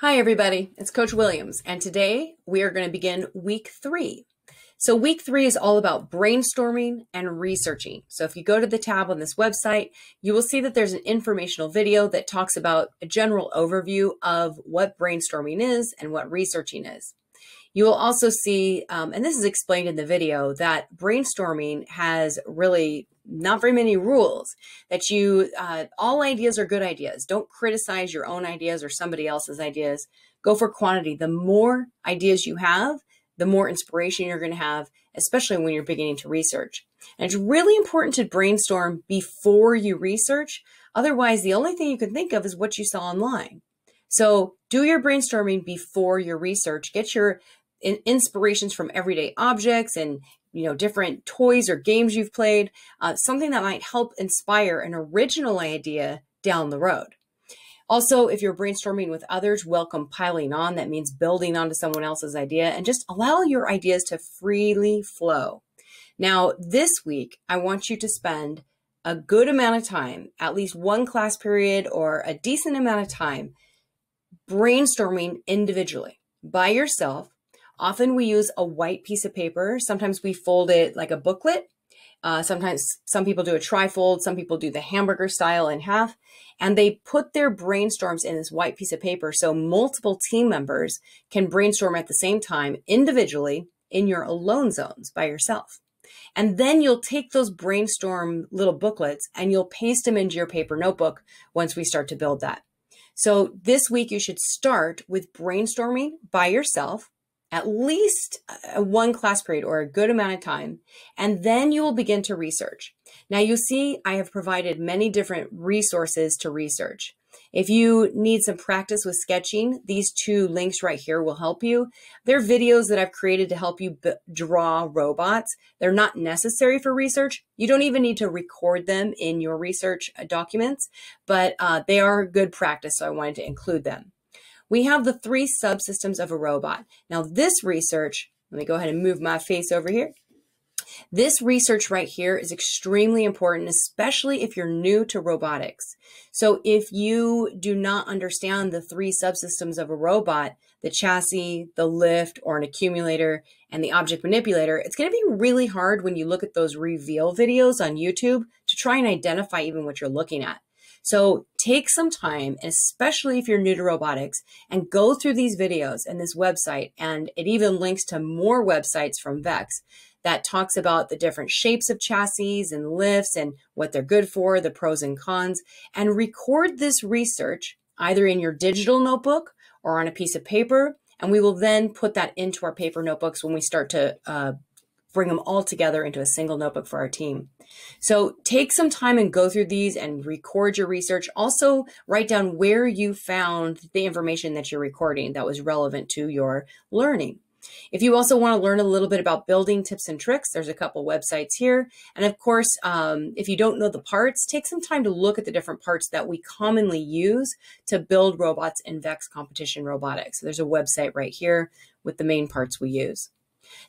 Hi, everybody. It's Coach Williams, and today we are going to begin week 3. So week 3 is all about brainstorming and researching. So if you go to the tab on this website, you will see that there's an informational video that talks about a general overview of what brainstorming is and what researching is. You will also see, and this is explained in the video, that brainstorming has really not very many rules, that all ideas are good ideas. Don't criticize your own ideas or somebody else's ideas. Go for quantity. The more ideas you have, the more inspiration you're going to have, especially when you're beginning to research. And it's really important to brainstorm before you research. Otherwise, the only thing you can think of is what you saw online. So do your brainstorming before your research. Get your inspirations from everyday objects and different toys or games you've played, something that might help inspire an original idea down the road. Also, if you're brainstorming with others, welcome piling on. That means building onto someone else's idea and just allow your ideas to freely flow. Now, this week, I want you to spend a good amount of time, at least one class period or a decent amount of time, brainstorming individually by yourself. Often we use a white piece of paper. Sometimes we fold it like a booklet. Sometimes some people do a trifold. Some people do the hamburger style in half. And they put their brainstorms in this white piece of paper so multiple team members can brainstorm at the same time individually in your alone zones by yourself. And then you'll take those brainstorm little booklets and you'll paste them into your paper notebook once we start to build that. So this week you should start with brainstorming by yourself, at least one class period or a good amount of time, and then you will begin to research. Now you see I have provided many different resources to research. If you need some practice with sketching, these 2 links right here will help you. They're videos that I've created to help you draw robots. They're not necessary for research. You don't even need to record them in your research documents, but they are good practice, so I wanted to include them. We have the 3 subsystems of a robot. Now this research, let me go ahead and move my face over here. This research right here is extremely important, especially if you're new to robotics. So if you do not understand the 3 subsystems of a robot, the chassis, the lift, or an accumulator, and the object manipulator, it's going to be really hard when you look at those reveal videos on YouTube to try and identify even what you're looking at. So take some time, especially if you're new to robotics, and go through these videos and this website. And it even links to more websites from VEX that talks about the different shapes of chassis and lifts and what they're good for, the pros and cons, and record this research either in your digital notebook or on a piece of paper. And we will then put that into our paper notebooks when we start to bring them all together into a single notebook for our team. So take some time and go through these and record your research. Also, write down where you found the information that you're recording that was relevant to your learning. If you also want to learn a little bit about building tips and tricks, there's a couple websites here. And of course, if you don't know the parts, take some time to look at the different parts that we commonly use to build robots in VEX competition robotics. So there's a website right here with the main parts we use.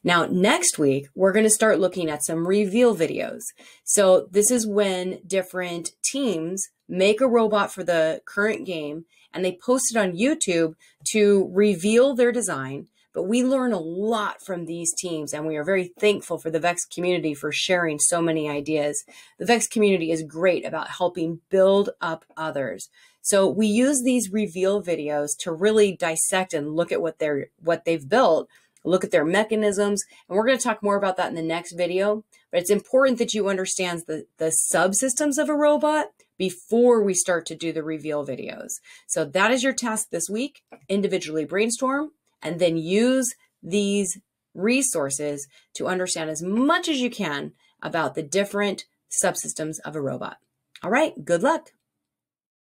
Now, next week, we're going to start looking at some reveal videos. So this is when different teams make a robot for the current game and they post it on YouTube to reveal their design. But we learn a lot from these teams, and we are very thankful for the VEX community for sharing so many ideas. The VEX community is great about helping build up others. So we use these reveal videos to really dissect and look at what they've built, look at their mechanisms, and we're going to talk more about that in the next video. But it's important that you understand the subsystems of a robot before we start to do the reveal videos. So that is your task this week. Individually brainstorm, and then use these resources to understand as much as you can about the different subsystems of a robot. All right, good luck.